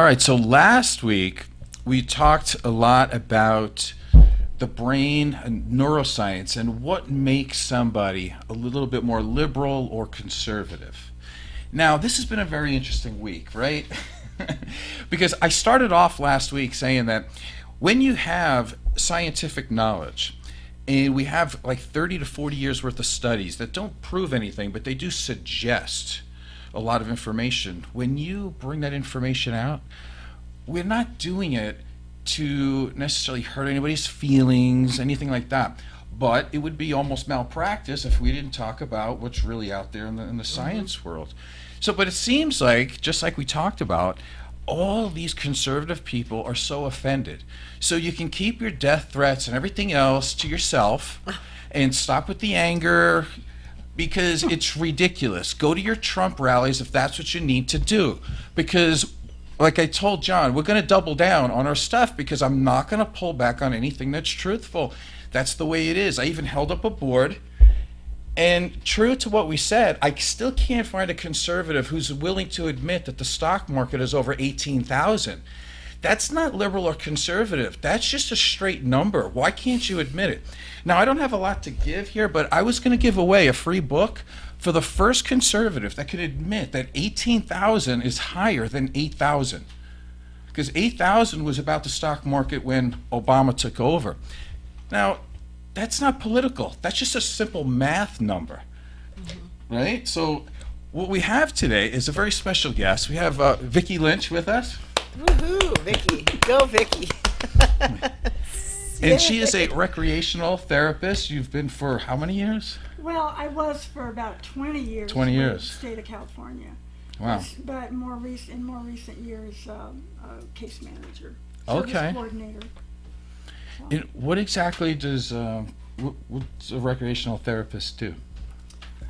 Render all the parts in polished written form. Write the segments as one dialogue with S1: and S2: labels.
S1: All right, so last week we talked a lot about the brain and neuroscience and what makes somebody a little bit more liberal or conservative. Now, this has been a very interesting week, right? Because I started off last week saying that when you have scientific knowledge, and we have like 30 to 40 years worth of studies that don't prove anything, but they do suggest a lot of information. When you bring that information out, we're not doing it to necessarily hurt anybody's feelings, anything like that. But it would be almost malpractice if we didn't talk about what's really out there in the science world. So, but it seems like, just like we talked about, all these conservative people are so offended. So you can keep your death threats and everything else to yourself and stop with the anger, because it's ridiculous. Go to your Trump rallies if that's what you need to do. Because, like I told John, we're going to double down on our stuff because I'm not going to pull back on anything that's truthful. That's the way it is. I even held up a board. And true to what we said, I still can't find a conservative who's willing to admit that the stock market is over 18,000. That's not liberal or conservative. That's just a straight number. Why can't you admit it? Now, I don't have a lot to give here, but I was going to give away a free book for the first conservative that could admit that 18,000 is higher than 8,000. Because 8,000 was about the stock market when Obama took over. Now, that's not political. That's just a simple math number, right? So what we have today is a very special guest. We have Vicki Lynch with us.
S2: Woohoo, Vicki. Go, Vicki.
S1: And she is a recreational therapist. You've been for how many years?
S3: Well, I was for about 20 years.
S1: 20 years.
S3: With the state of California.
S1: Wow.
S3: But in more recent years, case manager.
S1: Okay.
S3: Service coordinator.
S1: And what exactly does what's a recreational therapist do?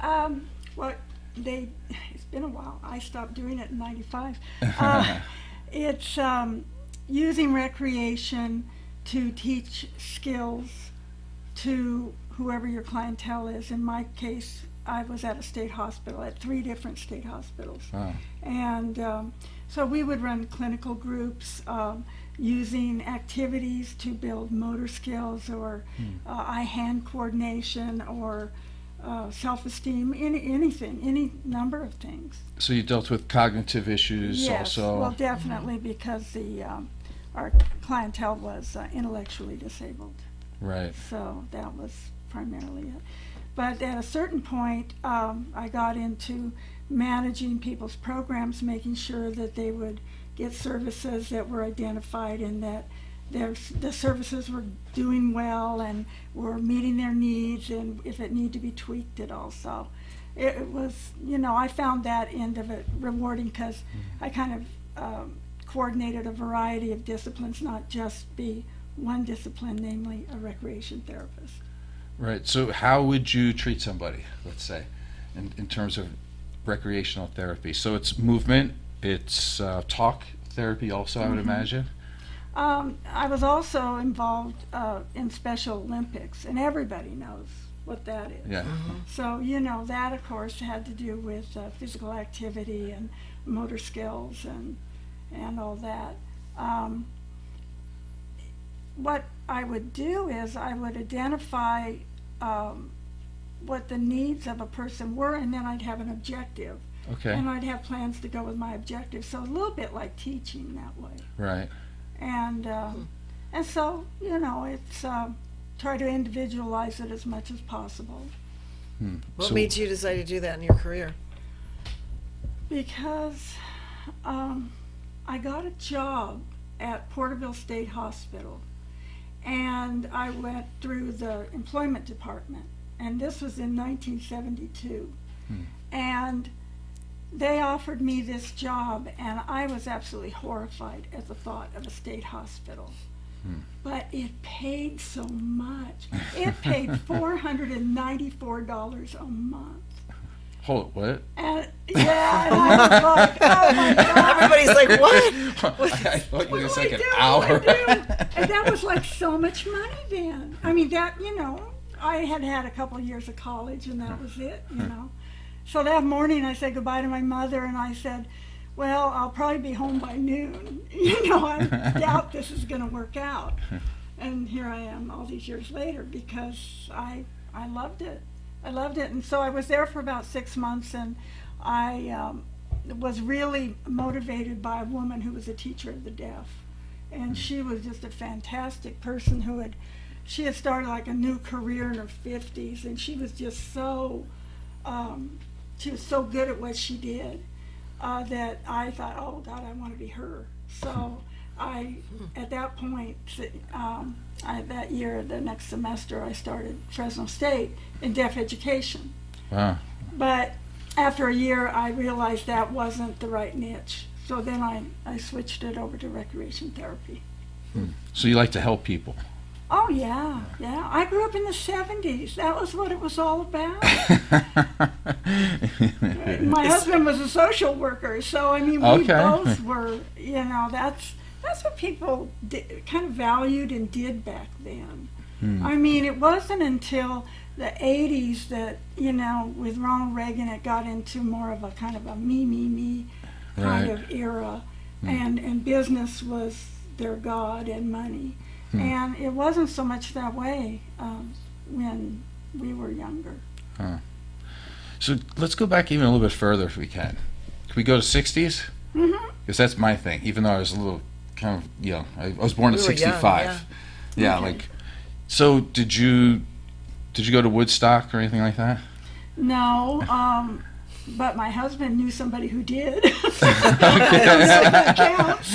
S3: Well, it's been a while. I stopped doing it in '95. It's using recreation to teach skills to whoever your clientele is. In my case, I was at a state hospital, at 3 different state hospitals.
S1: Wow.
S3: And so we would run clinical groups using activities to build motor skills or eye-hand coordination or self-esteem, anything, any number of things.
S1: So you dealt with cognitive issues
S3: Yes,
S1: also?
S3: well, definitely, because our clientele was intellectually disabled.
S1: Right.
S3: So that was primarily it. But at a certain point, I got into managing people's programs, making sure that they would get services that were identified and that the services were doing well and were meeting their needs, and if it needed to be tweaked at all. So it was, I found that end of it rewarding because I kind of coordinated a variety of disciplines, not just be one discipline, namely a recreation therapist.
S1: Right. So how would you treat somebody, let's say, in terms of recreational therapy? So it's movement, it's talk therapy also, I would imagine?
S3: I was also involved in Special Olympics, and everybody knows what that is.
S1: Yeah.
S3: So, that, of course, had to do with physical activity and motor skills and all that. What I would do is I would identify what the needs of a person were, and then I'd have an objective.
S1: Okay.
S3: And I'd have plans to go with my objective. So a little bit like teaching that way.
S1: Right.
S3: And so, it's try to individualize it as much as possible.
S2: What made you decide to do that in your career?
S3: Because I got a job at Porterville State Hospital, and I went through the employment department, and this was in 1972. And they offered me this job, and I was absolutely horrified at the thought of a state hospital. But it paid so much. It paid $494 a month.
S1: Hold what?
S3: And and I was like, oh my God.
S2: Everybody's like, what?
S1: I thought you were going to say like an
S3: What
S1: hour.
S3: do I do? And that was like so much money then. I mean, that, I had had a couple of years of college, and that was it, So that morning I said goodbye to my mother, and I said, well, I'll probably be home by noon. You know, I doubt this is going to work out. And here I am all these years later because I loved it. I loved it. And so I was there for about 6 months, and I was really motivated by a woman who was a teacher of the deaf. And she was just a fantastic person she had started like a new career in her 50s, and she was just so, she was so good at what she did that I thought, oh God, I want to be her. So at that point, that year, the next semester, I started Fresno State in deaf education.
S1: Wow.
S3: But after a year, I realized that wasn't the right niche. So then I switched it over to recreation therapy.
S1: So you like to help people?
S3: Oh, yeah, yeah. I grew up in the 70s. That was what it was all about. My husband was a social worker, so, I mean, we both were, you know, that's what people kind of valued and did back then. I mean, it wasn't until the 80s that, you know, with Ronald Reagan, it got into more of a kind of a me kind of era, and business was their god and money. And it wasn't so much that way when we were younger.
S1: So let's go back even a little bit further if we can. Can we go to 60s? Because that's my thing, even though I was a little kind of, you know, I was born in 65.
S2: Young,
S1: yeah,
S3: Okay.
S1: like, so did you go to Woodstock or anything like that?
S3: No, but my husband knew somebody who did.
S1: That
S3: counts.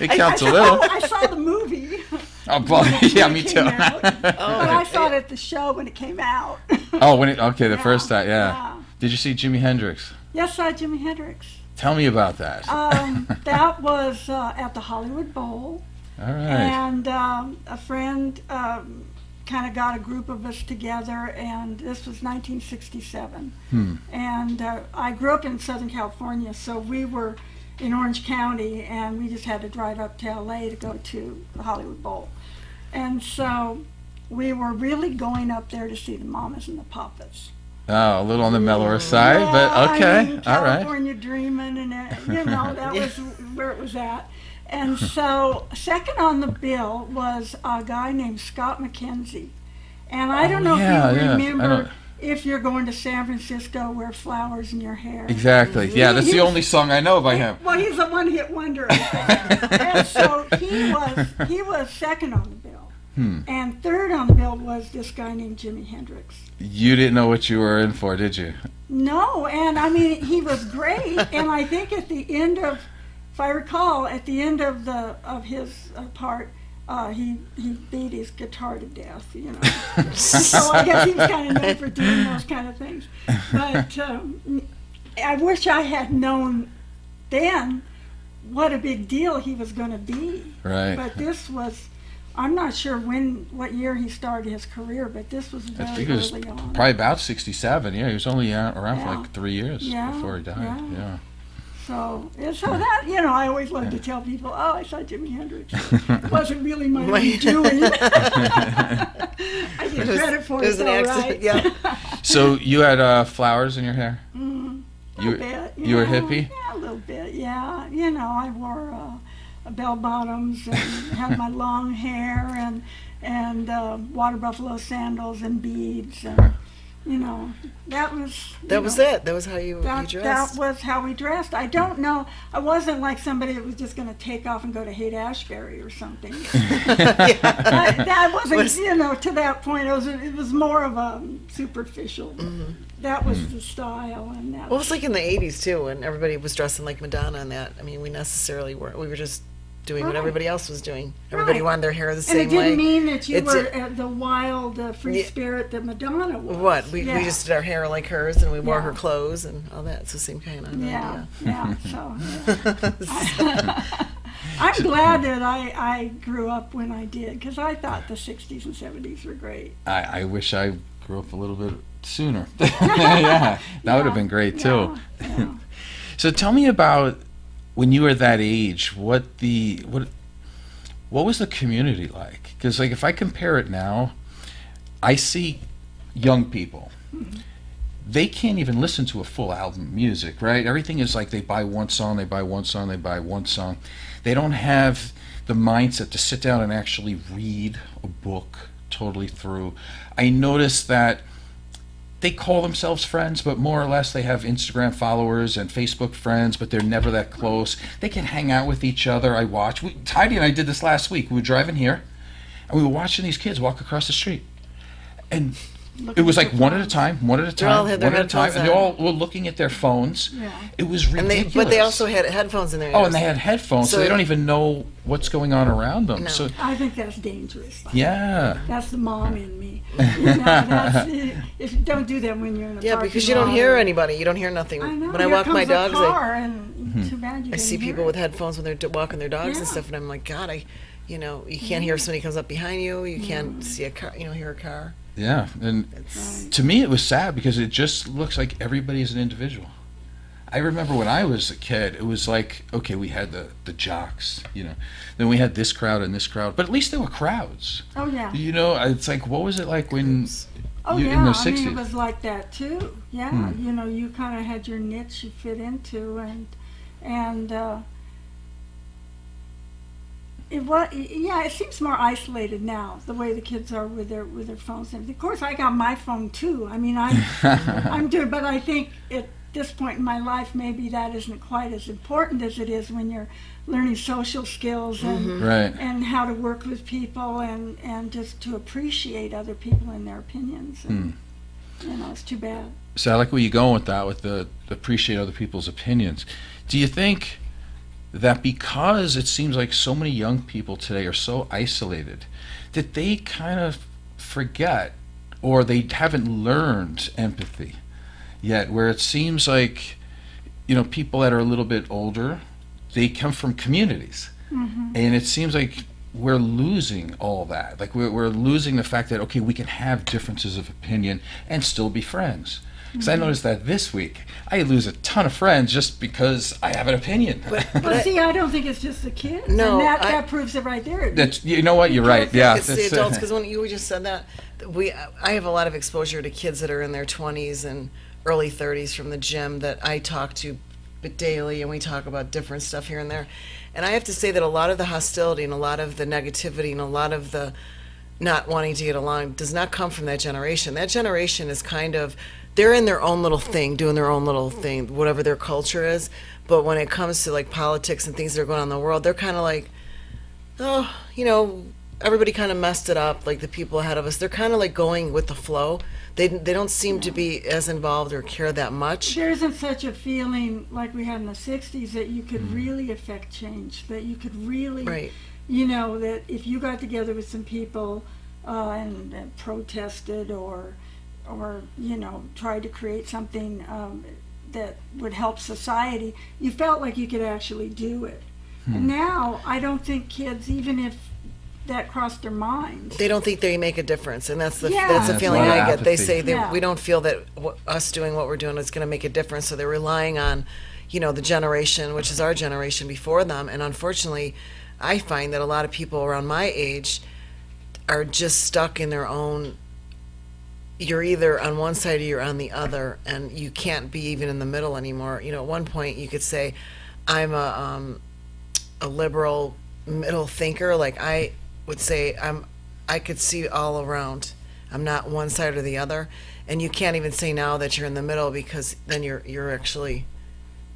S1: It counts a little.
S3: I saw the movie.
S1: Oh, well, yeah, me
S3: It
S1: too.
S3: came out. But I saw it at the show when it came out.
S1: Oh, the
S3: Yeah,
S1: first time, yeah.
S3: yeah.
S1: Did you see Jimi Hendrix?
S3: Yes, I saw Jimi Hendrix.
S1: Tell me about that.
S3: That was at the Hollywood Bowl.
S1: All right.
S3: And a friend kind of got a group of us together, and this was 1967. And I grew up in Southern California, so we were in Orange County, and we just had to drive up to LA to go to the Hollywood Bowl. And so we were really going up there to see the Mamas and the Papas.
S1: Oh, a little on the mellower side,
S3: Yeah,
S1: but okay,
S3: I mean,
S1: all right.
S3: California dreaming, and you know, that was where it was at. And so second on the bill was a guy named Scott McKenzie. And I don't know if you remember, if you're going to San Francisco, wear flowers in your hair.
S1: Exactly. Yeah, that's the only song I know by him.
S3: Well, he's a one-hit wonder, I think. And so he was second on the bill. And third on the bill was this guy named Jimi Hendrix.
S1: You didn't know what you were in for, did you?
S3: No, and I mean, he was great. And I think at the end of, if I recall, at the end of his part, he beat his guitar to death, you know. So I guess he was kind of known for doing those kind of things. But I wish I had known then what a big deal he was going to be.
S1: Right.
S3: But this was, I'm not sure what year he started his career, but this was
S1: I
S3: very
S1: think it was
S3: early on.
S1: probably about 67. Yeah, he was only around for
S3: Yeah.
S1: like 3 years
S3: Yeah,
S1: before he died.
S3: yeah.
S1: Yeah.
S3: So that, you know, I always love to tell people, oh, I saw Jimi Hendrix. It wasn't really my own doing. I get credit for
S2: It was
S3: it,
S2: an
S3: though,
S2: accident,
S3: right?
S2: yeah.
S1: So you had flowers in your hair?
S3: A bit,
S1: you were
S3: yeah.
S1: hippie?
S3: Yeah, a little bit, yeah. You know, I wore bell bottoms and had my long hair and water buffalo sandals and beads, and you know, that was
S2: That was it. That was how you
S3: That
S2: dressed.
S3: was how we dressed. I don't know. I wasn't like somebody that was just going to take off and go to Haight-Ashbury or something. That wasn't, you know, to that point. It was more of a superficial. That was the style, and that.
S2: Well, it was like in the 80s, too, when everybody was dressing like Madonna and that. I mean, we necessarily weren't. We were just doing what
S3: Right.
S2: everybody else was doing. Everybody
S3: Right.
S2: wanted their hair the
S3: And
S2: same
S3: it didn't
S2: way.
S3: mean that you
S2: It's
S3: were the wild, free
S2: Yeah.
S3: spirit that Madonna was.
S2: What? We
S3: Yeah.
S2: just did our hair like hers, and we wore
S3: Yeah.
S2: her clothes and all that. It's the same kind of
S3: Yeah,
S2: idea.
S3: yeah. So I'm glad that I grew up when I did, because I thought the 60s and 70s were great.
S1: I wish I grew up a little bit sooner. Yeah, that would have been great too.
S3: Yeah.
S1: So tell me about when you were that age. What was the community like? Because like if I compare it now, I see young people. they can't even listen to a full album of music, right? Everything is like they buy one song, they buy one song, they buy one song. They don't have the mindset to sit down and actually read a book totally through. I noticed that they call themselves friends, but more or less they have Instagram followers and Facebook friends, but they're never that close. They can hang out with each other. I watch. Heidi and I did this last week. We were driving here, and we were watching these kids walk across the street. And it was like one at a time, one at a
S2: They all
S1: time,
S2: had their
S1: one at a time,
S2: headphones
S1: and they
S2: on.
S1: all were looking at their phones.
S3: Yeah.
S1: It was
S2: And
S1: ridiculous.
S2: but they also had headphones in their ears.
S1: Oh, and they had headphones, so
S2: So-
S1: they don't even know what's going on around them.
S2: No.
S1: So,
S3: I think that's dangerous.
S1: yeah.
S3: That's the mom in me. Don't do that when you're in a
S2: Yeah,
S3: parking
S2: because you don't
S3: lot
S2: hear
S3: or-
S2: anybody. You don't hear nothing.
S3: I know.
S2: When I
S3: here
S2: walk my
S3: comes a
S2: dogs,
S3: car, and too bad you
S2: I see
S3: didn't hear
S2: people
S3: it.
S2: with headphones when they're walking their dogs and
S3: Yeah.
S2: stuff, and I'm like, God, you can't hear if somebody comes up behind you. You can't see a car, hear a car.
S1: Yeah, and
S2: It's,
S1: to me it was sad because it just looks like everybody is an individual. I remember when I was a kid, it was like, okay, we had the jocks, then we had this crowd and this crowd, but at least there were crowds.
S3: Oh yeah.
S1: It's like, what was it like when
S3: Oh
S1: you,
S3: yeah.
S1: in the
S3: I mean,
S1: 60s?
S3: it was like that too. Yeah. You kind of had your niche you fit into, and it seems more isolated now, the way the kids are with their phones. And of course, I got my phone too. I mean, I'm doing, but I think at this point in my life, maybe that isn't quite as important as it is when you're learning social skills and
S1: Right.
S3: and how to work with people and just to appreciate other people and their opinions. And, it's too bad.
S1: So I like where you're going with that, with the appreciate other people's opinions. Do you think that because it seems like so many young people today are so isolated that they kind of forget or they haven't learned empathy yet, where it seems like people that are a little bit older, they come from communities, and it seems like we're losing all that. Like we're losing the fact that, okay, we can have differences of opinion and still be friends. Because I noticed that this week, I lose a ton of friends just because I have an opinion.
S3: Well, see, I don't think it's just the kids.
S2: No,
S3: and that proves it right there.
S1: That's, you know what, you're right. Yeah,
S2: it's the adults, because when you just said that, I have a lot of exposure to kids that are in their 20s and early 30s from the gym that I talk to daily, and we talk about different stuff here and there. And I have to say that a lot of the hostility and a lot of the negativity and a lot of the not wanting to get along does not come from that generation. That generation is kind of, they're in their own little thing, doing their own little thing, whatever their culture is. But when it comes to like politics and things that are going on in the world, they're kind of like, oh, everybody kind of messed it up, like the people ahead of us. They're kind of like going with the flow. They don't seem to be as involved or care that much.
S3: There isn't such a feeling like we had in the 60s that you could really affect change, that you could really,
S2: Right.
S3: that if you got together with some people and protested or tried to create something that would help society, you felt like you could actually do it. And now I don't think kids, even if that crossed their minds,
S2: They don't think they make a difference, and that's the
S3: Yeah.
S2: that's the
S3: That's
S2: feeling
S1: a lot
S2: I
S1: of
S2: get. They
S1: apathy.
S2: say
S3: Yeah.
S2: we don't feel that us doing what we're doing is going to make a difference, so they're relying on, the generation, which is our generation before them. And unfortunately, I find that a lot of people around my age are just stuck in their own. You're either on one side or you're on the other, and you can't be even in the middle anymore. At one point you could say, I'm a liberal middle thinker. Like I would say I could see all around. I'm not one side or the other. And you can't even say now that you're in the middle, because then you're actually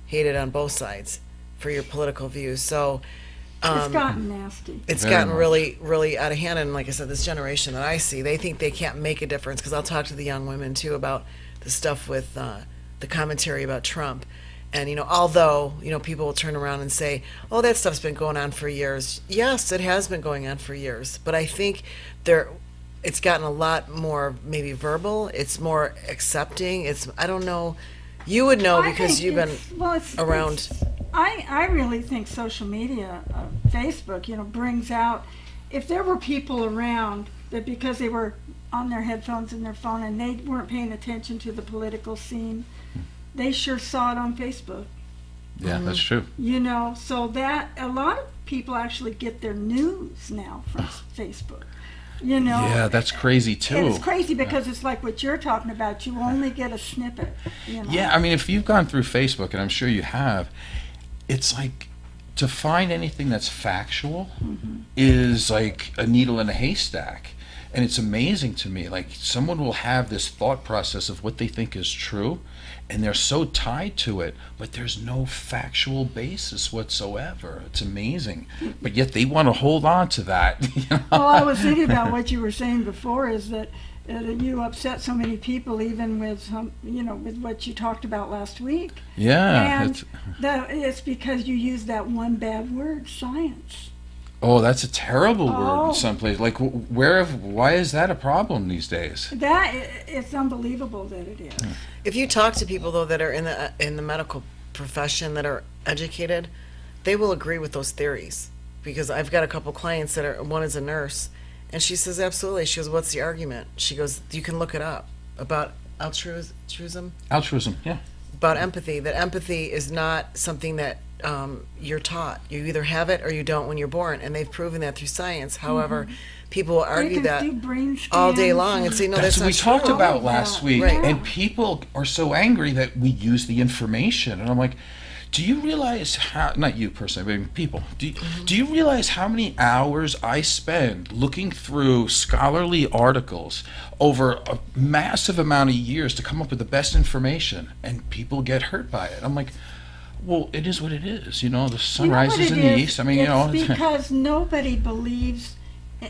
S2: hated on both sides for your political views. So
S3: it's gotten nasty.
S2: it's
S1: Very
S2: gotten
S1: much.
S2: really, really out of hand. And like I said, this generation that I see, they think they can't make a difference, because I'll talk to the young women too about the stuff with the commentary about Trump. And, although, people will turn around and say, oh, that stuff's been going on for years. Yes, it has been going on for years. But I think it's gotten a lot more maybe verbal. It's more accepting. I don't know. You would know
S3: I
S2: because
S3: think
S2: you've been around.
S3: I really think social media, Facebook, brings out, if there were people around that because they were on their headphones and their phone and they weren't paying attention to the political scene, they sure saw it on Facebook.
S1: Yeah, that's true.
S3: So that a lot of people actually get their news now from Facebook. You know?
S1: Yeah, that's crazy too.
S3: And it's crazy because it's like what you're talking about. You only get a snippet. You know?
S1: Yeah, I mean, if you've gone through Facebook, and I'm sure you have, it's like to find anything that's factual is like a needle in a haystack. And it's amazing to me. Like, someone will have this thought process of what they think is true, and they're so tied to it, but there's no factual basis whatsoever. It's amazing. But yet they want to hold on to that. You know?
S3: Well, I was thinking about what you were saying before is that you upset so many people even with, with what you talked about last week.
S1: Yeah.
S3: And it's because you use that one bad word, science.
S1: Oh, that's a terrible word in some place. Like, why is that a problem these days?
S3: It's unbelievable that it is.
S2: If you talk to people though that are in the medical profession that are educated, they will agree with those theories. Because I've got a couple clients one is a nurse, and she says absolutely. She goes, "What's the argument?" She goes, "You can look it up about altruism."
S1: Altruism, yeah.
S2: About empathy. That empathy is not something that you're taught. You either have it or you don't when you're born, and they've proven that through science. However, people will argue that all day long and say, no, that's
S1: what
S2: not
S1: we talked
S2: true.
S1: about last week.
S2: Right.
S1: And people are so angry that we use the information. And I'm like, do you realize how, not you personally, but people, do you realize how many hours I spend looking through scholarly articles over a massive amount of years to come up with the best information, and people get hurt by it? I'm like, well, it is what it is. You know, the sun rises in the east. I mean,
S3: it's because nobody believes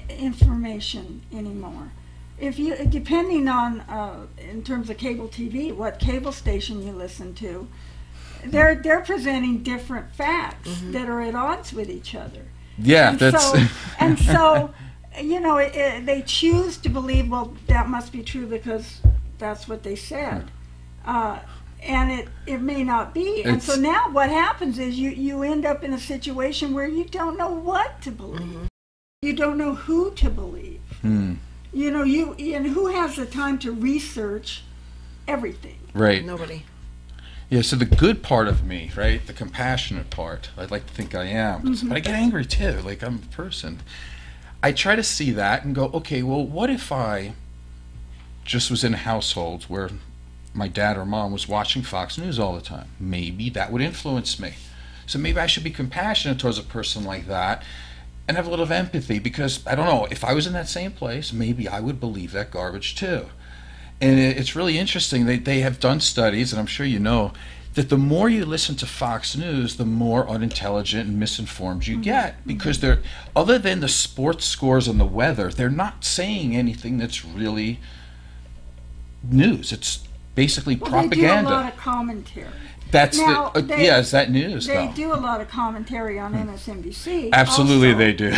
S3: information anymore. If you, depending on, in terms of cable TV, what cable station you listen to, they're presenting different facts that are at odds with each other.
S1: Yeah,
S3: and
S1: that's.
S3: So, they choose to believe, well, that must be true because that's what they said. And it may not be. And so now what happens is you end up in a situation where you don't know what to believe. You don't know who to believe. And who has the time to research everything?
S1: Right.
S2: Nobody.
S1: Yeah, so the good part of me, right, the compassionate part, I'd like to think I am, but I get angry too, like I'm a person. I try to see that and go, okay, well, what if I just was in a household where my dad or mom was watching Fox News all the time? Maybe that would influence me. So maybe I should be compassionate towards a person like that and have a little empathy, because, I don't know, if I was in that same place, maybe I would believe that garbage too. And it's really interesting. They have done studies, and I'm sure you know, that the more you listen to Fox News, the more unintelligent and misinformed you get. Because they're, other than the sports scores and the weather, they're not saying anything that's really news. It's basically propaganda.
S3: They do a lot of commentary.
S1: That's is that news,
S3: they
S1: though?
S3: They do a lot of commentary on MSNBC.
S1: Absolutely,
S3: also.
S1: They do.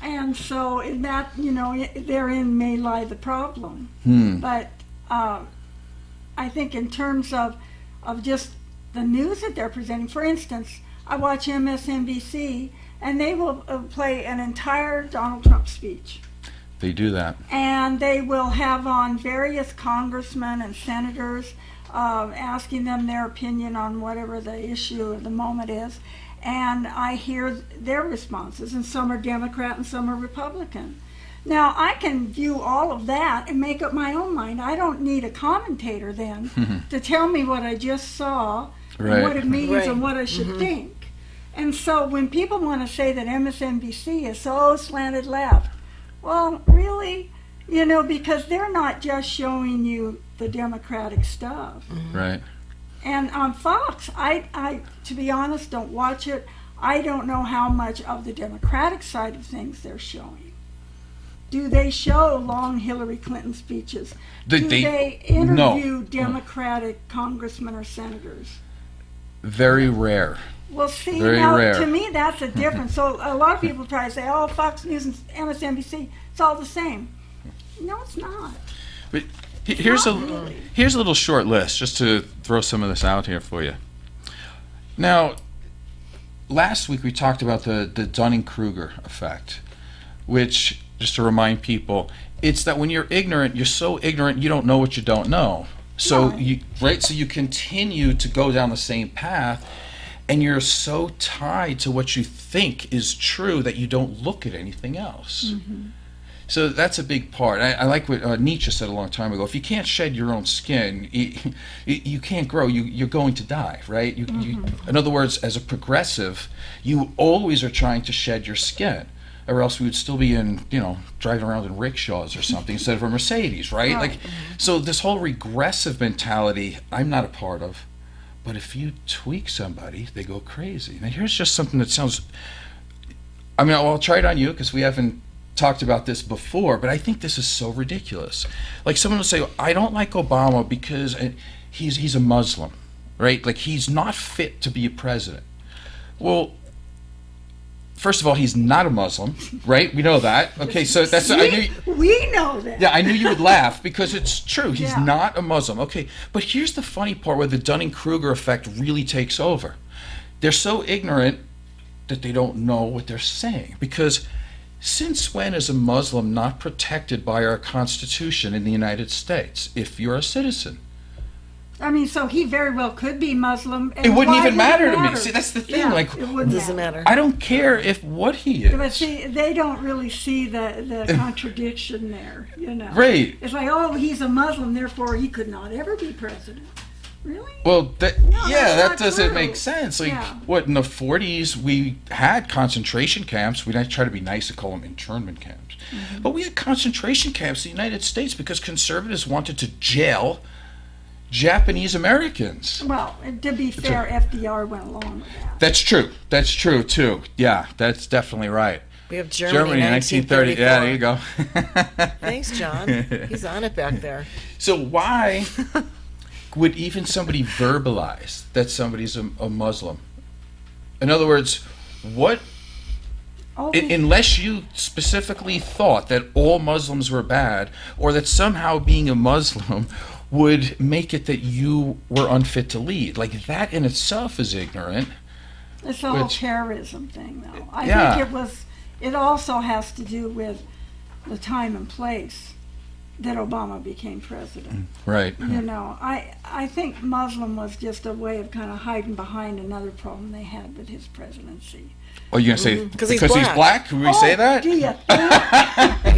S3: And so in that, therein may lie the problem. But I think in terms of just the news that they're presenting, for instance, I watch MSNBC, and they will play an entire Donald Trump speech.
S1: They do that.
S3: And they will have on various congressmen and senators asking them their opinion on whatever the issue of the moment is. And I hear their responses, and some are Democrat and some are Republican. Now, I can view all of that and make up my own mind. I don't need a commentator then to tell me what I just saw, and what it means, and what I should think. And so when people want to say that MSNBC is so slanted left, well, really, because they're not just showing you the Democratic stuff.
S1: Right.
S3: And on Fox, I, to be honest, don't watch it. I don't know how much of the Democratic side of things they're showing. Do they show long Hillary Clinton speeches? Do they interview Democratic congressmen or senators?
S1: Very rare.
S3: Well, see,
S1: Very
S3: now,
S1: rare.
S3: to me, that's a difference. So a lot of people try to say, oh, Fox News and MSNBC, it's all the same. No, it's not.
S1: But here's a little short list, just to throw some of this out here for you. Now, last week we talked about the Dunning-Kruger effect, which, just to remind people, it's that when you're ignorant, you're so ignorant you don't know what you don't know. So so you continue to go down the same path, and you're so tied to what you think is true that you don't look at anything else. So that's a big part. I like what Nietzsche said a long time ago. If you can't shed your own skin, you can't grow. You're going to die, right? In other words, as a progressive, you always are trying to shed your skin, or else we would still be driving around in rickshaws or something instead of a Mercedes, right? Like, so this whole regressive mentality, I'm not a part of. But if you tweak somebody, they go crazy. Now here's just something that sounds, I mean, I'll try it on you because we haven't talked about this before, but I think this is so ridiculous. Like, someone will say, I don't like Obama because he's a Muslim, right? Like, he's not fit to be a president. Well, first of all, he's not a Muslim, right? We know that. Okay, so that's...
S3: We know that.
S1: Yeah, I knew you would laugh because it's true. He's not a Muslim. Okay, but here's the funny part where the Dunning-Kruger effect really takes over. They're so ignorant that they don't know what they're saying. Because since when is a Muslim not protected by our Constitution in the United States if you're a citizen?
S3: I mean, so he very well could be Muslim. And
S1: it wouldn't
S3: why
S1: even matter to me.
S3: matter?
S1: See, that's the thing.
S3: Yeah,
S1: like,
S2: It doesn't matter.
S1: I don't care if what he is.
S3: But see, they don't really see the contradiction there, you know.
S1: Right.
S3: It's like, oh, he's a Muslim, therefore he could not ever be president. Really?
S1: Well, that
S3: not
S1: doesn't
S3: true.
S1: make sense. Like,
S3: Yeah.
S1: what, in the 40s, we had concentration camps. We try to be nice and call them internment camps. But we had concentration camps in the United States because conservatives wanted to jail Japanese Americans.
S3: Well, to be fair, FDR went along with that.
S1: That's true. That's true, too. Yeah, that's definitely right.
S2: We have Germany,
S1: 1930.
S2: 1934.
S1: Yeah, there you go.
S2: Thanks, John. He's on it back there.
S1: So why would even somebody verbalize that somebody's a Muslim? In other words, what... unless you specifically thought that all Muslims were bad, or that somehow being a Muslim would make it that you were unfit to lead. Like, that in itself is ignorant.
S3: It's the whole terrorism thing, though. I
S1: Yeah.
S3: think it also has to do with the time and place that Obama became president.
S1: Right.
S3: You know, I think Muslim was just a way of kind of hiding behind another problem they had with his presidency.
S1: Oh, you're going to say
S2: Because he's
S1: he's
S2: black.
S1: black? Can we say that?
S3: Do you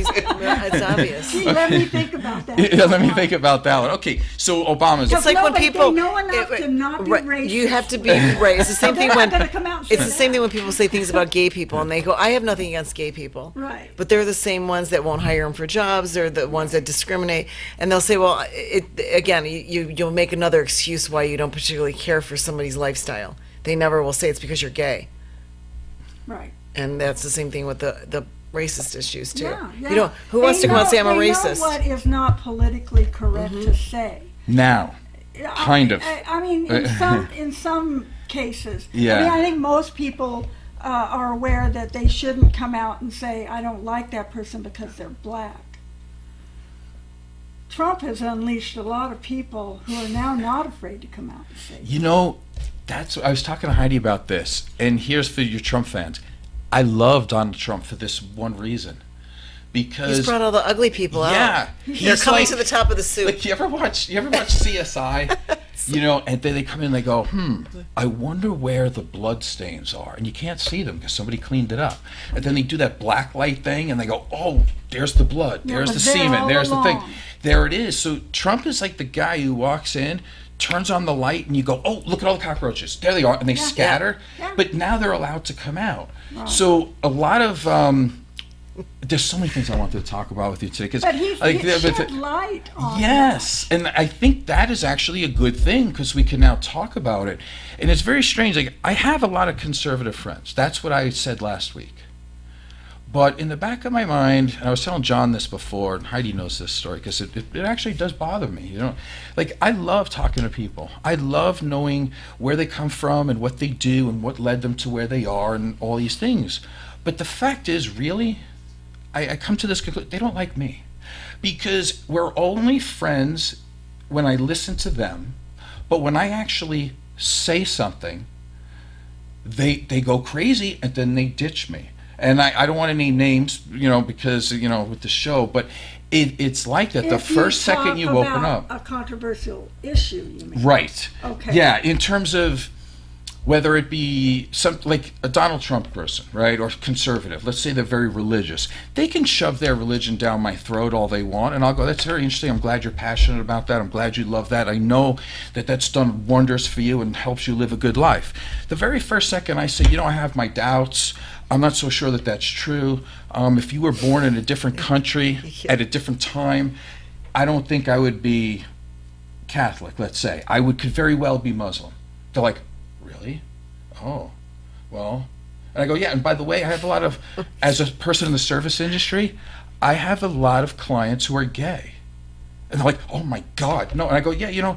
S2: It's obvious.
S3: Gee, let me think about that.
S1: Yeah, let me think about that one. Okay, so Obama's...
S2: It's like
S3: No,
S2: when
S3: but
S2: people...
S3: they know enough to not be
S2: right,
S3: racist.
S2: you have to be right. It's the same
S3: They're
S2: thing when...
S3: not gonna come out and say
S2: It's the same
S3: that.
S2: thing when people say things about gay people, and they go, I have nothing against gay people.
S3: Right.
S2: But they're the same ones that won't hire them for jobs. They're the ones that discriminate. And they'll say, well, again, you'll make another excuse why you don't particularly care for somebody's lifestyle. They never will say it's because you're gay.
S3: Right.
S2: And that's the same thing with the racist issues, too.
S3: Yeah, yeah.
S2: You know, who wants to come out and say I'm a racist?
S3: They know what is not politically correct to say.
S1: Now, kind of.
S3: I mean, in some cases.
S1: Yeah.
S3: I mean, I think most people are aware that they shouldn't come out and say, I don't like that person because they're black. Trump has unleashed a lot of people who are now not afraid to come out and say.
S1: You know, I was talking to Heidi about this, and here's for your Trump fans. I love Donald Trump for this one reason. Because
S2: He's brought all the ugly people out.
S1: yeah,
S2: They're
S1: he's
S2: coming
S1: like,
S2: to the top of the soup.
S1: like you ever watch CSI? You know, and then they come in and they go, I wonder where the blood stains are. And you can't see them because somebody cleaned it up. And then they do that black light thing and they go, oh, there's the blood.
S3: Yeah,
S1: There's
S3: but
S1: the
S3: they're
S1: semen.
S3: all
S1: There's the thing.
S3: along.
S1: There it is. So Trump is like the guy who walks in, turns on the light, and you go, oh, look at all the cockroaches. There they are. And they scatter.
S3: Yeah.
S1: But now they're allowed to come out.
S3: Right.
S1: So a lot of... there's so many things I wanted to talk about with you today.
S3: But he's shed light on
S1: yes, and I think that is actually a good thing because we can now talk about it. And it's very strange. Like, I have a lot of conservative friends. That's what I said last week. But in the back of my mind, and I was telling John this before, and Heidi knows this story because it actually does bother me. You know, like, I love talking to people. I love knowing where they come from and what they do and what led them to where they are and all these things. But the fact is, really, I come to this conclusion, they don't like me. Because we're only friends when I listen to them, but when I actually say something, they go crazy and then they ditch me. And I don't want to name names, you know, because, you know, with the show, but it's like that. The first second you open up.
S3: A controversial issue, you mean?
S1: Right.
S3: Okay.
S1: Yeah, in terms of, whether it be some like a Donald Trump person, right, or conservative, let's say they're very religious, they can shove their religion down my throat all they want, and I'll go, that's very interesting, I'm glad you're passionate about that, I'm glad you love that, I know that that's done wonders for you and helps you live a good life. The very first second I say, I have my doubts, I'm not so sure that that's true, if you were born in a different country at a different time, I don't think I would be Catholic, let's say. Could very well be Muslim. They're like, really? Oh, well. And I go, yeah, and by the way, I have a lot of, as a person in the service industry, I have a lot of clients who are gay. And they're like, oh my God, no. And I go, yeah,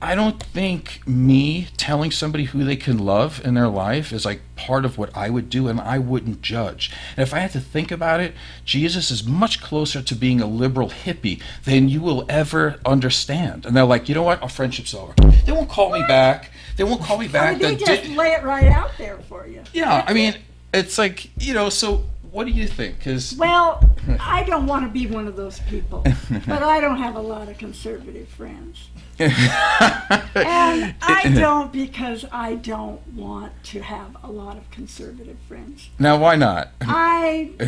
S1: I don't think me telling somebody who they can love in their life is like part of what I would do, and I wouldn't judge. And if I had to think about it, Jesus is much closer to being a liberal hippie than you will ever understand. And they're like, you know what? Our friendship's over. They won't call me back. They won't call me back.
S3: They just lay it right out there for you.
S1: Yeah, I mean, it's like, so what do you think?
S3: Well, I don't want to be one of those people, but I don't have a lot of conservative friends. And I don't, because I don't want to have a lot of conservative friends.
S1: Now, why not?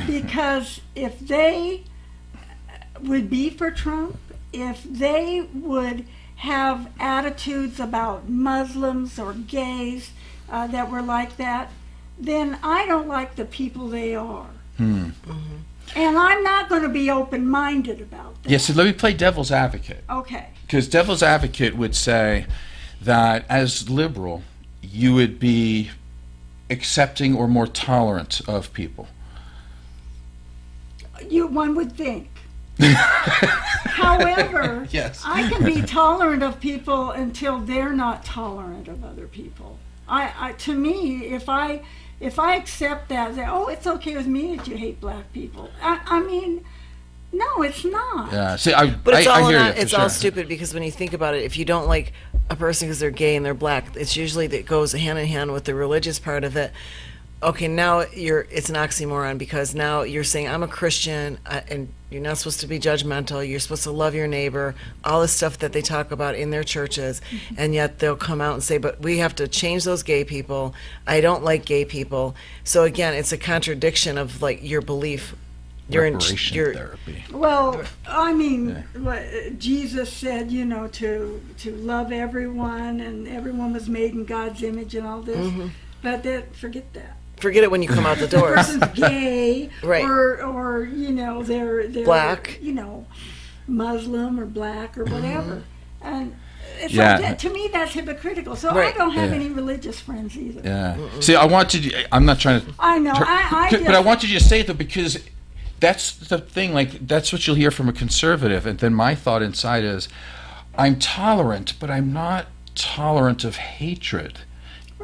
S3: Because if they would be for Trump, if they would have attitudes about Muslims or gays that were like that, then I don't like the people they are. Mm-hmm. And I'm not going to be open-minded about that.
S1: Yeah, so let me play devil's advocate.
S3: Okay.
S1: Because devil's advocate would say that as liberal, you would be accepting or more tolerant of people.
S3: One would think. However,
S1: yes.
S3: I can be tolerant of people until they're not tolerant of other people. To me, if I accept that, it's okay with me that you hate black people. I mean, no, it's not.
S1: Yeah, see,
S2: but it's
S1: I
S2: all stupid, because when you think about it, if you don't like a person because they're gay and they're black, it's usually that goes hand in hand with the religious part of it. Okay, now it's an oxymoron, because now you're saying I'm a Christian and you're not supposed to be judgmental, you're supposed to love your neighbor, all the stuff that they talk about in their churches, and yet they'll come out and say, but we have to change those gay people, I don't like gay people. So again, it's a contradiction of like your belief.
S1: Reparation therapy.
S3: Well, I mean, Jesus said, to love everyone, and everyone was made in God's image and all this, but forget that.
S2: Forget it when you come out the doors.
S3: Person's gay,
S2: right?
S3: Or they're
S2: black,
S3: Muslim or black or whatever, and it's like, to me that's hypocritical. So I don't have any religious friends either.
S1: Yeah. See, I'm not trying to.
S3: I know.
S1: But I wanted you to say it though, because that's the thing. Like, that's what you'll hear from a conservative, and then my thought inside is, I'm tolerant, but I'm not tolerant of hatred.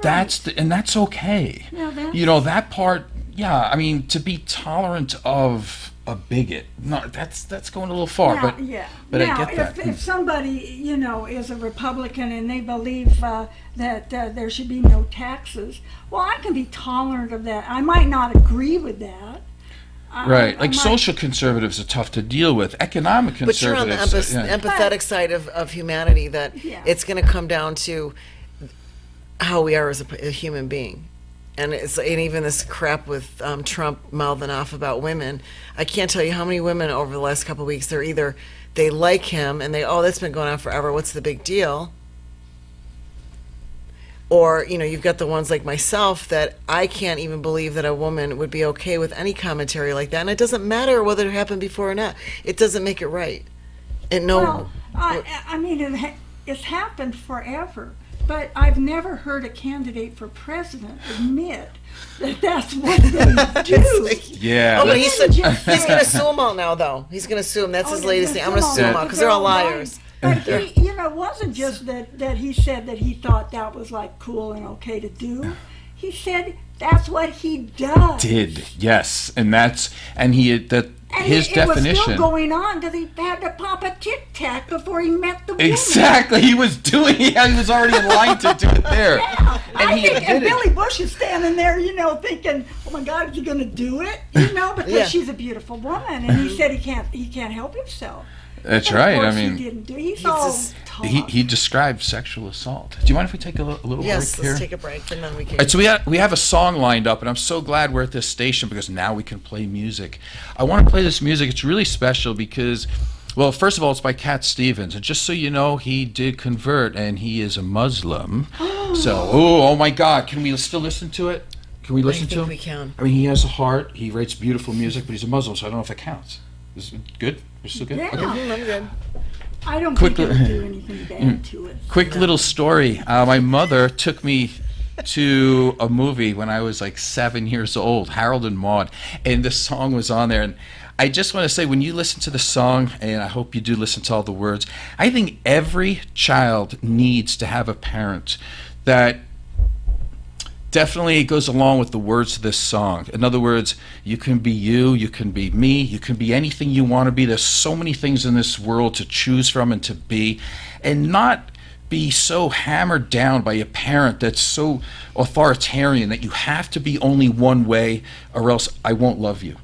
S1: Right. And that's okay. Yeah, that part. Yeah, I mean, to be tolerant of a bigot, no, that's going a little far. But now, I get that.
S3: If somebody is a Republican and they believe that there should be no taxes, well, I can be tolerant of that. I might not agree with that.
S1: Right, social conservatives are tough to deal with. Economic conservatives.
S2: But you're on the empathetic side of humanity, that it's going to come down to how we are as a human being. And even this crap with Trump mouthing off about women. I can't tell you how many women over the last couple of weeks, they like him and that's been going on forever, what's the big deal? Or, you've got the ones like myself that I can't even believe that a woman would be okay with any commentary like that. And it doesn't matter whether it happened before or not. It doesn't make it right. And
S3: I mean, it's happened forever. But I've never heard a candidate for president admit that that's what they do.
S1: Yeah.
S2: Oh, but he's going to sue them all now, though. He's going to sue them. That's his latest thing. I'm going to sue them all because they're all liars.
S3: But he, it wasn't just that he said that he thought that was like cool and okay to do. He said that's what he does.
S1: Yes, and he his
S3: it was
S1: definition.
S3: still going on because he had to pop a Tic Tac before he met the woman.
S1: Exactly, he was doing. Yeah, he was already in line to do it there.
S3: Yeah,
S1: And he
S3: and
S1: did it.
S3: Billy Bush is standing there, thinking, "Oh my God, is he going to do it?" Because
S2: Yeah.
S3: she's a beautiful woman, and he said he can't help himself.
S1: That's
S3: And
S1: right.
S3: Of
S1: I
S3: course
S1: mean,
S3: he didn't do. He's all
S2: just-
S3: taught.
S1: he described sexual assault. Do you mind if we take a little
S2: Yes,
S1: break here?
S2: let's take a break and then we can.
S1: All right, so we have a song lined up, and I'm so glad we're at this station because now we can play music. I want to play this music. It's really special because, well, first of all, it's by Cat Stevens, and just so you know, he did convert, and he is a Muslim. So, oh my God, can we still listen to it? Can we listen to
S2: think
S1: him?
S2: we can.
S1: I mean, he has a heart. He writes beautiful music, but he's a Muslim, so I don't know if it counts. Is it good? We're still good?
S3: Yeah.
S1: Okay.
S2: I'm good.
S3: I don't
S1: Quick
S3: think
S1: li-
S3: it'll do anything bad to it.
S1: Quick little story. My mother took me to a movie when I was like 7 years old, Harold and Maude, and this song was on there. And I just want to say, when you listen to the song, and I hope you do listen to all the words, I think every child needs to have a parent that definitely goes along with the words of this song. In other words, you can be you can be me, you can be anything you want to be. There's so many things in this world to choose from and to be, and not be so hammered down by a parent that's so authoritarian that you have to be only one way or else I won't love you.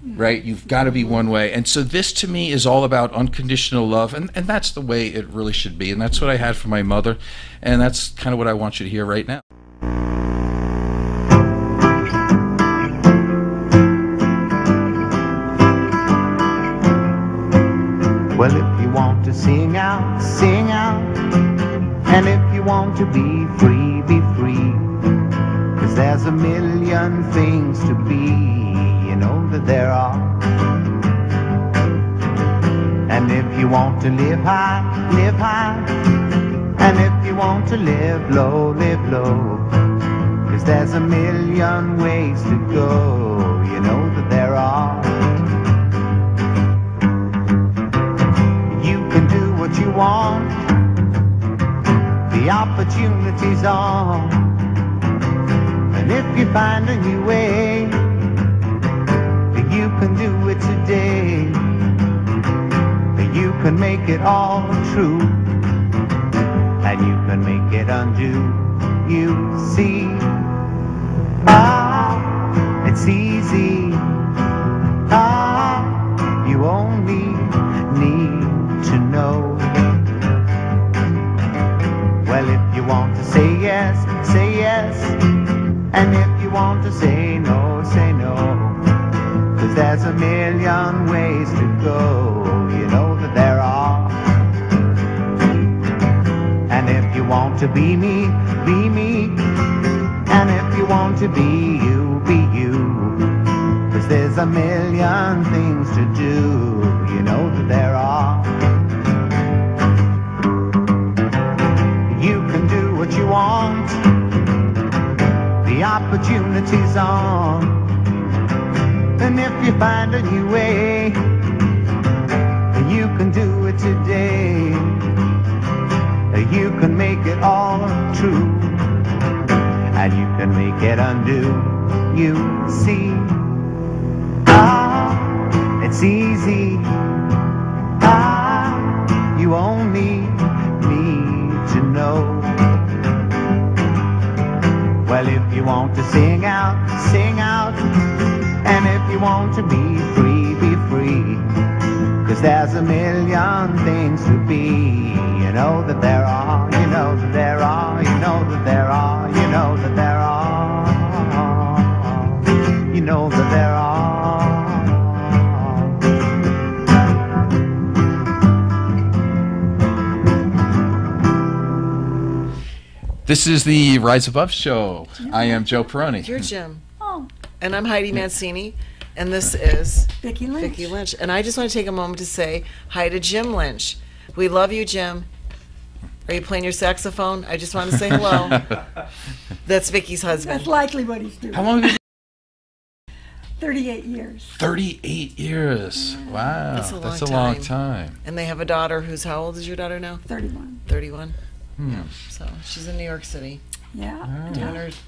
S1: Right? You've got to be one way. And so this to me is all about unconditional love, and that's the way it really should be. And that's what I had from my mother, and that's kind of what I want you to hear right now.
S4: Well, if you want to sing out, sing out. And if you want to be free, be free. 'Cause there's a million things to be, you know that there are. And if you want to live high, live high. And if you want to live low, live low. 'Cause there's a million ways to go, you know that there are. You can do what you want. The opportunity's on. And if you find a new way, you can do it today. You can make it all true, and you can make it undo. You see, it's easy. You only need to know. Well, if you want to say yes, say yes. And if you want to say no, say no. 'Cause there's a million ways to go, you know that there are. And if you want to be me, be me. And if you want to be you, be you. 'Cause there's a million things to do, you know that there are. You can do what you want. The opportunity's on. And if you find a new way, you can do it today. You can make it all true, and you can make it undo. You see, it's easy. You only need to know. Well, if you want to sing out, sing out. And if you want to be free, be free. 'Cause there's a million things to be, you know that there are, you know that there are, you know that there are, you know that there are, you know that there are.
S1: This is the Rise Above Show. I am Joe Peroni.
S2: You're Jim.
S3: Oh,
S2: And I'm Heidi Mancini. And this is
S3: Vicki Lynch.
S2: Vicki Lynch. And I just want to take a moment to say hi to Jim Lynch. We love you, Jim. Are you playing your saxophone? I just want to say hello. That's Vicky's husband.
S3: That's likely what he's doing.
S1: How long have you
S3: 38 years.
S1: 38 years. Wow.
S2: That's a long
S1: long
S2: time.
S1: time.
S2: And they have a daughter who's, how old is your daughter now?
S3: 31.
S2: 31. Yeah. So she's in New York City
S3: Yeah.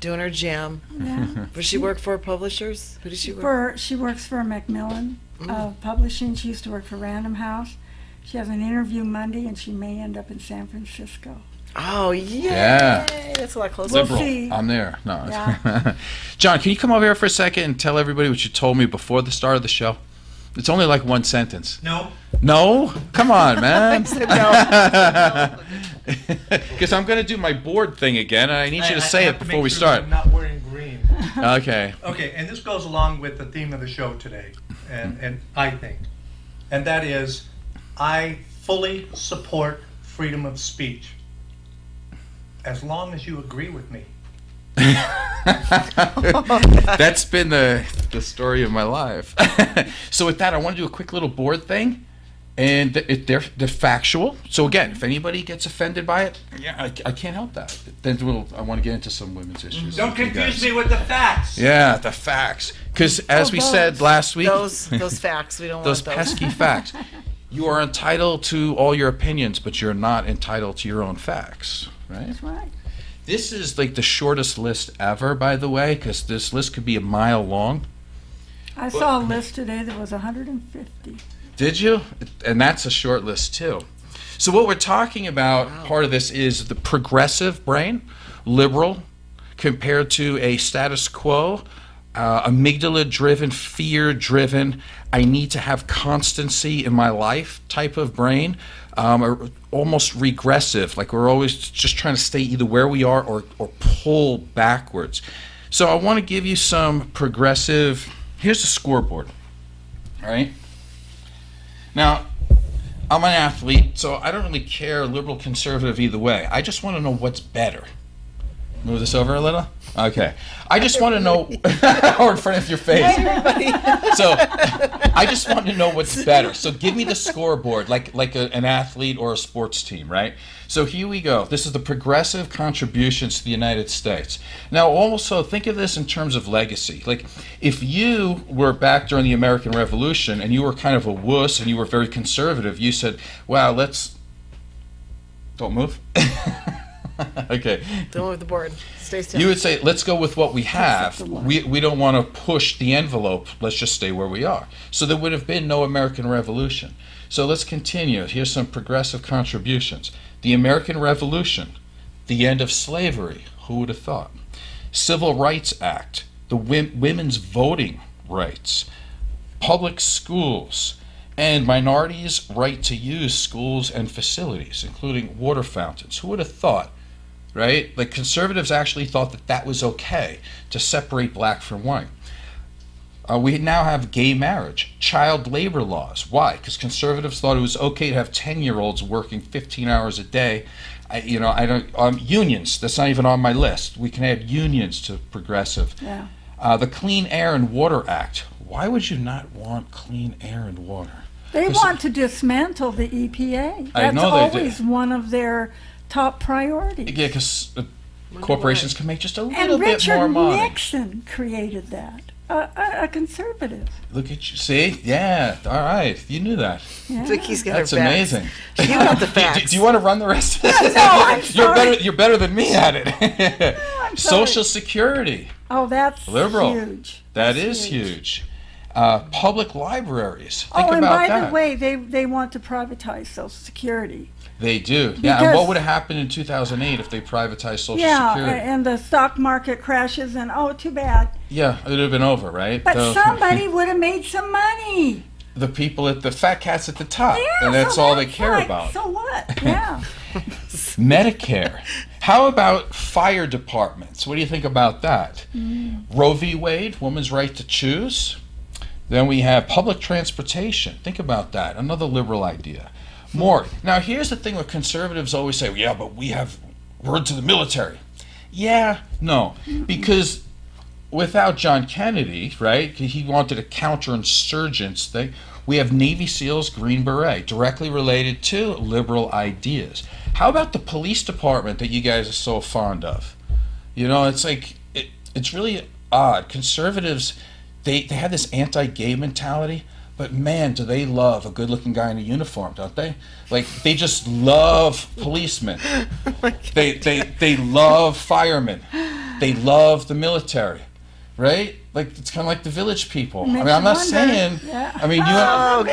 S2: doing her jam.
S3: Yeah.
S2: Does she work for publishers? Who does she work
S3: She works for Macmillan of publishing. She used to work for Random House. She has an interview Monday, and she may end up in San Francisco.
S2: Oh, yay.
S1: Yeah.
S2: That's a lot closer.
S3: We'll
S1: Liberal.
S3: see.
S1: I'm there. No.
S3: Yeah.
S1: John, can you come over here for a second and tell everybody what you told me before the start of the show? It's only like one sentence.
S5: No.
S1: No? Come on, man.
S2: No.
S1: Because I'm going to do my board thing again, and I need you to say
S5: have
S1: it
S5: to
S1: before
S5: make
S1: we
S5: sure
S1: start.
S5: I'm not wearing green.
S1: Okay.
S5: Okay, and this goes along with the theme of the show today, and I think, and that is, I fully support freedom of speech, as long as you agree with me.
S1: That's been the story of my life. So with that, I want to do a quick little board thing. And they're factual. So again, if anybody gets offended by it, yeah, I can't help that. Then I want to get into some women's issues.
S5: Don't
S1: with you
S5: confuse
S1: guys.
S5: me with the facts.
S1: Yeah, the facts. Because as we said last week,
S2: Those facts, we don't
S1: those
S2: want those.
S1: pesky facts. You are entitled to all your opinions, but you're not entitled to your own facts, right?
S3: That's right.
S1: This is like the shortest list ever, by the way, because this list could be a mile long.
S3: I saw a list today that was 150.
S1: Did you? And that's a short list too. So what we're talking about, part of this is the progressive brain, liberal, compared to a status quo, amygdala-driven, fear-driven, I need to have constancy in my life type of brain, or almost regressive, like we're always just trying to stay either where we are or pull backwards. So I want to give you some progressive, here's the scoreboard, all right? Now, I'm an athlete, so I don't really care liberal, conservative either way. I just want to know what's better. Move this over a little? Okay. I just want to know, or in front of your face. So, I just want to know what's better. So give me the scoreboard, like an athlete or a sports team, right? So here we go. This is the progressive contributions to the United States. Now, also think of this in terms of legacy. Like, if you were back during the American Revolution and you were kind of a wuss and you were very conservative, you said, "Wow, don't move." Okay.
S2: Don't move the board. Stay still.
S1: You would say, let's go with what we have. We don't want to push the envelope. Let's just stay where we are. So there would have been no American Revolution. So let's continue. Here's some progressive contributions. The American Revolution, the end of slavery. Who would have thought? Civil Rights Act, the women's voting rights, public schools, and minorities' right to use schools and facilities, including water fountains. Who would have thought? Right? Like, conservatives actually thought that that was okay to separate black from white. We now have gay marriage, child labor laws. Why? Because conservatives thought it was okay to have 10-year-olds working 15 hours a day. Unions, that's not even on my list. We can add unions to progressive.
S3: Yeah.
S1: The Clean Air and Water Act. Why would you not want clean air and water?
S3: They want to dismantle the EPA.
S1: I
S3: That's
S1: know they do.
S3: always one of their top priorities.
S1: Yeah, because corporations can make just a little
S3: And
S1: bit
S3: Richard
S1: more money.
S3: Nixon created that. A conservative.
S1: Look at you. See? Yeah. All right. You knew that.
S3: Yeah.
S2: Vicky's got
S1: That's
S2: her facts.
S1: amazing.
S2: You got the facts.
S1: Do you want to run the rest of this?
S3: No, I'm sorry.
S1: You're better than me at it.
S3: I'm sorry.
S1: Social Security.
S3: Oh, that's
S1: Liberal.
S3: huge.
S1: That
S3: That's
S1: is huge. Public libraries. Think
S3: Oh, and
S1: about
S3: by
S1: that.
S3: the way, they want to privatize Social Security.
S1: They do. Yeah. And
S3: Because-
S1: what would have happened in 2008 if they privatized Social
S3: Yeah,
S1: Security?
S3: and the stock market crashes, and oh, too bad.
S1: Yeah, it would have been over, right?
S3: But
S1: So-
S3: somebody would have made some money.
S1: the people at the fat cats at the top,
S3: Yeah,
S1: and that's
S3: so
S1: all they
S3: that's
S1: care
S3: like,
S1: about.
S3: So what? Yeah.
S1: Medicare. How about fire departments? What do you think about that? Roe v. Wade, woman's right to choose. Then we have public transportation. Think about that. Another liberal idea. More. Now, here's the thing with conservatives always say, yeah, but we're into the military. Yeah, no. Because without John Kennedy, right, he wanted a counterinsurgents thing. We have Navy SEALs, Green Beret, directly related to liberal ideas. How about the police department that you guys are so fond of? You know, it's like, it's really odd. Conservatives, they have this anti-gay mentality, but man, do they love a good-looking guy in a uniform, don't they? Like, they just love policemen. They love firemen. They love the military, right? like it's kind of like the Village People. I
S3: Makes
S1: mean, I'm
S3: you
S1: not
S3: wonder.
S1: saying.
S3: Yeah.
S1: I mean,
S2: Oh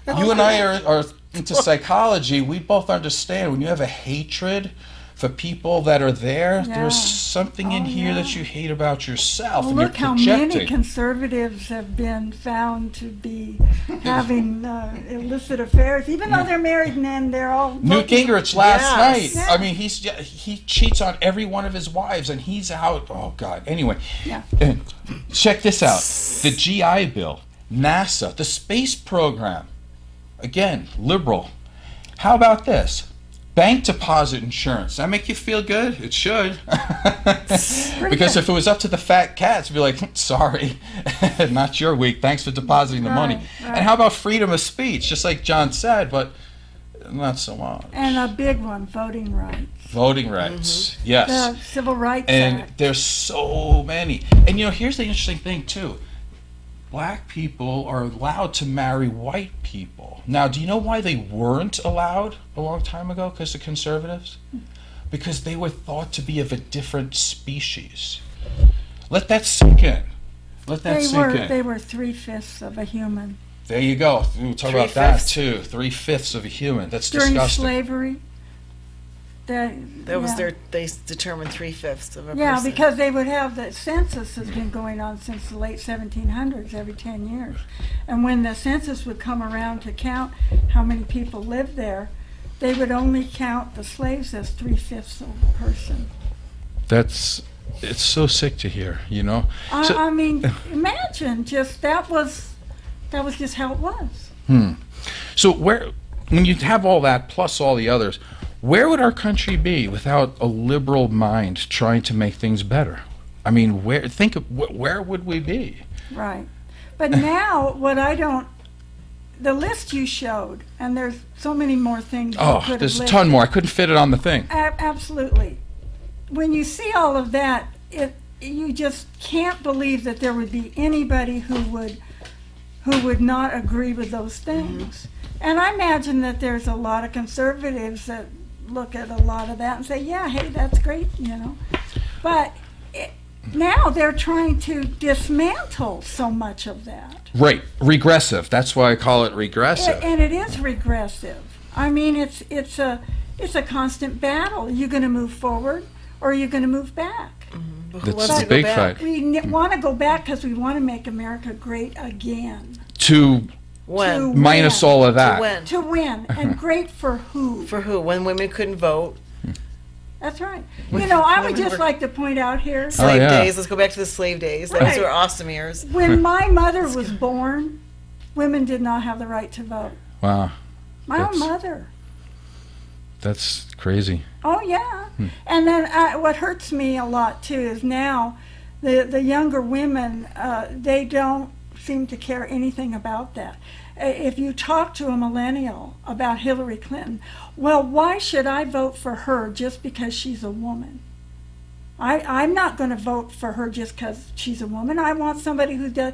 S2: God.
S1: you and I are into psychology. We both understand when you have a hatred for people that are there,
S3: Yeah.
S1: there's something in
S3: Oh,
S1: here
S3: yeah.
S1: that you hate about yourself,
S3: Well,
S1: and
S3: look
S1: you're
S3: how
S1: projecting.
S3: many conservatives have been found to be having illicit affairs, even though they're married and they're all.
S1: Newt
S3: voting.
S1: Gingrich last
S2: Yes.
S1: night.
S3: Yeah.
S1: I mean, he cheats on every one of his wives, and he's out. Oh God. Anyway,
S3: Yeah.
S1: check this out: the GI Bill, NASA, the space program. Again, liberal. How about this? Bank deposit insurance. That make you feel good? It should. Because if it was up to the fat cats, it'd be like, sorry, not your week. Thanks for depositing the money.
S3: Right.
S1: And how about freedom of speech? Just like John said, but not so much.
S3: And a big one, voting rights.
S1: Voting rights, yes.
S3: The Civil Rights
S1: And
S3: Act.
S1: there's so many. And here's the interesting thing too. Black people are allowed to marry white people. Now, do you know why they weren't allowed a long time ago? Because the conservatives? Because they were thought to be of a different species. Let that sink in. Let that sink in.
S3: They were 3/5 of a human.
S1: There you go. We'll talk about that
S2: 3/5.
S1: too. 3/5 of a human. That's
S3: During
S1: disgusting.
S3: slavery.
S2: That was they determined 3/5 of a
S3: Yeah,
S2: person.
S3: because they would have the census has been going on since the late 1700s, every 10 years. And when the census would come around to count how many people lived there, they would only count the slaves as 3/5 of a person.
S1: It's so sick to hear, So-
S3: I mean, imagine just that was just how it was.
S1: So when you have all that plus all the others, where would our country be without a liberal mind trying to make things better? I mean, where would we be?
S3: Right. But now, the list you showed, and there's so many more things. you
S1: Oh,
S3: could have
S1: there's a
S3: listed.
S1: ton more. I couldn't fit it on the thing.
S3: Absolutely. When you see all of that, you just can't believe that there would be anybody who would not agree with those things. And I imagine that there's a lot of conservatives that look at a lot of that and say, yeah, hey, that's great, But now they're trying to dismantle so much of that.
S1: Right, regressive. That's why I call it regressive.
S3: And it is regressive. I mean, it's a constant battle. Are you going to move forward or are you going to move back?
S2: But who
S1: That's
S2: wants
S1: the
S2: to go
S1: big
S2: back?
S1: fight.
S3: We want to go back because we want to make America great again.
S1: To
S2: When?
S3: To
S1: minus
S3: win.
S1: all of that.
S2: To when?
S3: To win. And great for who?
S2: For who? When women couldn't vote?
S3: That's right. I would
S2: we
S3: just
S2: were-
S3: like to point out here,
S2: Slave
S1: yeah.
S2: days. Let's go back to the slave days. Those
S3: Right.
S2: were awesome years.
S3: when my mother was born, women did not have the right to vote.
S1: Wow,
S3: My
S1: That's-
S3: own mother.
S1: that's crazy.
S3: Oh yeah, and then what hurts me a lot too is now the younger women they don't seem to care anything about that. If you talk to a millennial about Hillary Clinton, well, why should I vote for her just because she's a woman? I'm not going to vote for her just because she's a woman. I want somebody who does.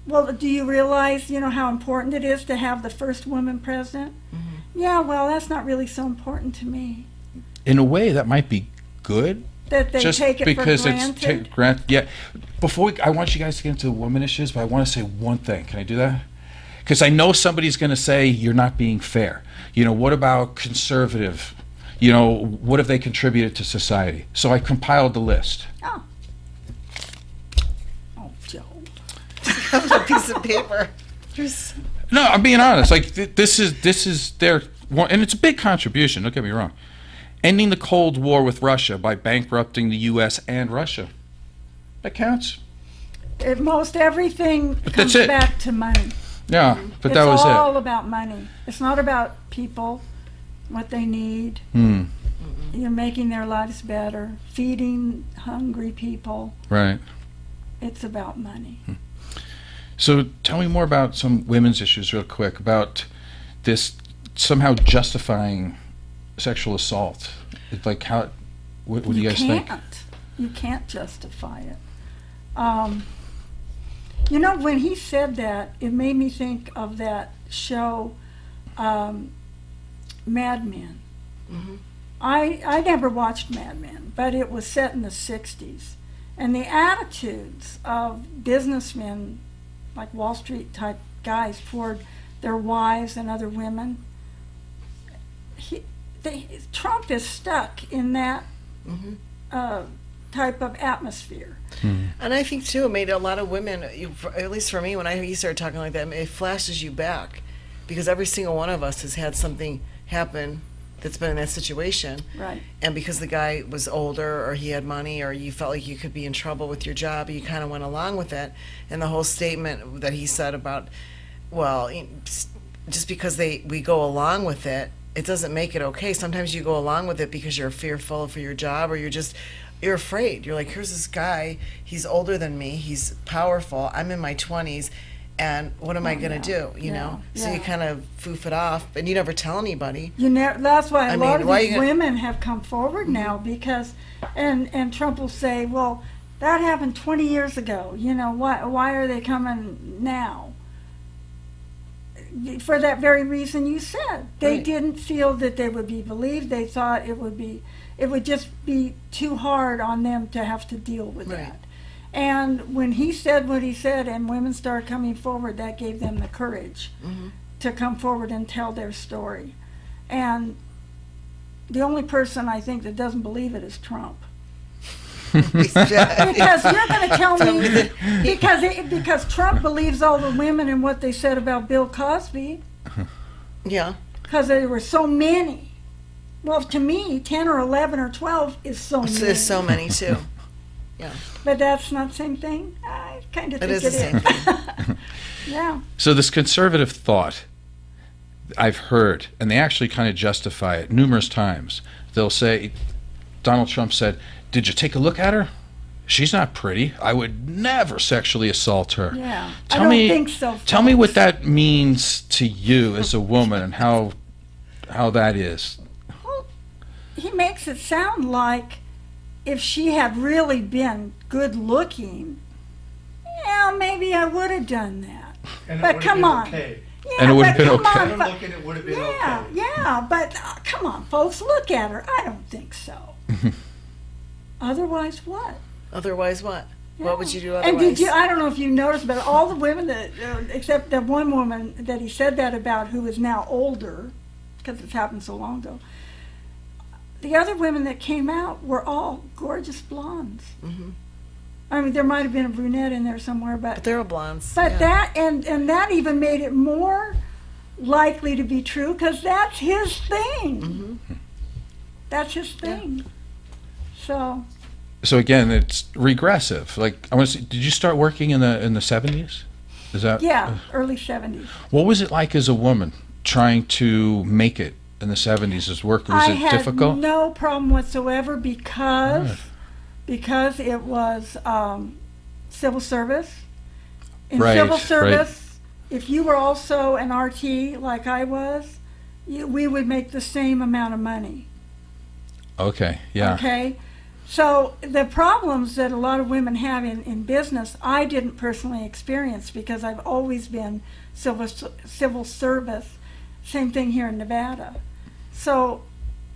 S3: Well, do you realize, how important it is to have the first woman president? Yeah, well, that's not really so important to me.
S1: In a way, that might be good.
S3: That they
S1: Just
S3: take it
S1: because
S3: for
S1: it's
S3: granted.
S1: yeah. Before I want you guys to get into the woman issues, but I want to say one thing. Can I do that? Because I know somebody's going to say you're not being fair. What about conservative? What have they contributed to society? So I compiled the list.
S3: Oh, Joe.
S2: A piece of paper. Just
S1: No, I'm being honest. Like this is their one, and it's a big contribution. Don't get me wrong. Ending the Cold War with Russia by bankrupting the U.S. and Russia. That counts.
S3: Most everything
S1: But
S3: comes
S1: that's it.
S3: back to money.
S1: Yeah, but
S3: It's
S1: that was
S3: all
S1: it.
S3: about money. It's not about people, what they need.
S1: Hmm.
S3: You're making their lives better, feeding hungry people.
S1: Right.
S3: It's about money.
S1: So tell me more about some women's issues real quick, about this somehow justifying sexual assault. It's like how, what do you guys think?
S3: You can't justify it. When he said that, it made me think of that show, Mad Men. I never watched Mad Men, but it was set in the 60s. And the attitudes of businessmen, like Wall Street type guys, toward their wives and other women, Trump is stuck in that type of atmosphere.
S2: And I think too, it made a lot of women, at least for me, when I hear you start talking like that, it flashes you back, because every single one of us has had something happen that's been in that situation.
S3: Right.
S2: And because the guy was older, or he had money, or you felt like you could be in trouble with your job, you kind of went along with it. And the whole statement that he said about, well, just because we go along with it, it doesn't make it okay. Sometimes you go along with it because you're fearful for your job, or you're afraid. You're like, here's this guy, he's older than me, he's powerful, I'm in my 20s, and what am I going to do, you know? So you kind of foof it off, and you never tell anybody.
S3: That's why a lot of these
S2: you
S3: women have come forward now, because, and Trump will say, well, that happened 20 years ago, why are they coming now? For that very reason you said. They didn't feel that they would be believed. They thought it would just be too hard on them to have to deal with that. And when he said what he said and women started coming forward, that gave them the courage to come forward and tell their story. And the only person I think that doesn't believe it is Trump. Because you're going to tell me, because Trump believes all the women and what they said about Bill Cosby.
S2: Yeah.
S3: Because there were so many. Well, to me, 10 or 11 or 12 is so many.
S2: There's so many, too. Yeah.
S3: But that's not the same thing? I kind of think it is.
S2: The same thing.
S3: Yeah.
S1: So this conservative thought I've heard, and they actually kind of justify it numerous times. They'll say, Donald Trump said, "Did you take a look at her? She's not pretty. I would never sexually assault her."
S3: Yeah. I don't think so.
S1: Tell me what that means to you as a woman, and how that is.
S3: Well, he makes it sound like if she had really been good looking, yeah, maybe I would have done that.
S5: And
S3: but come on.
S5: Okay.
S3: Yeah,
S1: And it would have been
S3: come
S1: okay.
S3: on,
S5: Let him look at it, would have been
S3: yeah,
S5: okay.
S3: yeah, but come on, folks, look at her. I don't think so. Otherwise, what?
S2: Otherwise what?
S3: Yeah.
S2: What would you do
S3: And
S2: otherwise?
S3: I don't know if you noticed, but all the women that, except that one woman that he said that about, who is now older, because it's happened so long ago, the other women that came out were all gorgeous blondes. I mean, there might have been a brunette in there somewhere, but
S2: But they're all blondes.
S3: But
S2: yeah.
S3: that and that even made it more likely to be true, because that's his thing. That's his thing. So
S1: again, it's regressive. Like, I want to see, did you start working in the 70s? Is that
S3: early 70s.
S1: What was it like as a woman trying to make it in the 70s as worker? Was it difficult?
S3: I had no problem whatsoever, because it was civil service. In civil service, if you were also an RT like I was, we would make the same amount of money.
S1: Okay, yeah.
S3: Okay? So the problems that a lot of women have in business, I didn't personally experience, because I've always been civil service. Same thing here in Nevada. So,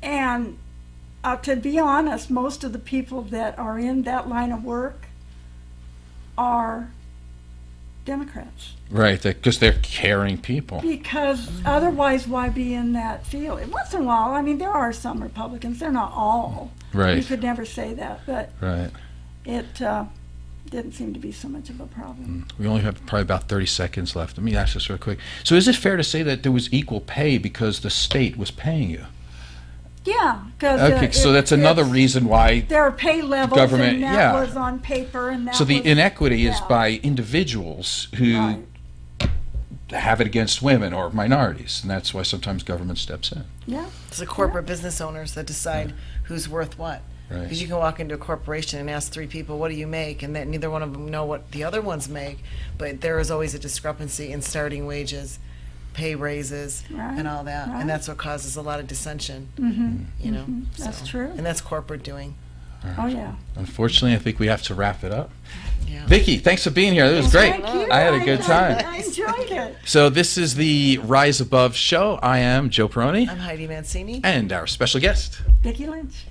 S3: and to be honest, most of the people that are in that line of work are Democrats.
S1: Right, because they're caring people.
S3: Because otherwise, why be in that field? And once in a while, I mean, there are some Republicans. They're not all.
S1: Right.
S3: You could never say that, but
S1: Right.
S3: it didn't seem to be so much of a problem.
S1: We only have probably about 30 seconds left. Let me ask this real quick. So is it fair to say that there was equal pay because the state was paying you?
S3: Yeah, because
S1: Okay, so that's another reason why.
S3: there are pay levels,
S1: government-
S3: and that
S1: yeah.
S3: was on paper, and that
S1: So the
S3: was,
S1: inequity is
S3: yeah.
S1: by individuals who
S3: Right.
S1: have it against women or minorities, and that's why sometimes government steps in.
S3: Yeah,
S2: It's the corporate business owners that decide who's worth what.
S1: Right.
S2: Because you can walk into a corporation and ask three people, what do you make? And then neither one of them know what the other ones make. But there is always a discrepancy in starting wages, pay raises,
S3: Right,
S2: and all that.
S3: right.
S2: And that's what causes a lot of dissension, you know.
S3: that's
S2: so.
S3: true.
S2: And that's corporate doing.
S3: Oh yeah.
S1: Unfortunately, I think we have to wrap it up.
S2: Yeah.
S1: Vicki, thanks for being here. It was great.
S3: Thank you.
S1: I had a good time.
S3: I enjoyed it.
S1: So this is the Rise Above show. I am Joe Peroni,
S2: I'm Heidi Mancini.
S1: and our special guest.
S3: Vicki Lynch.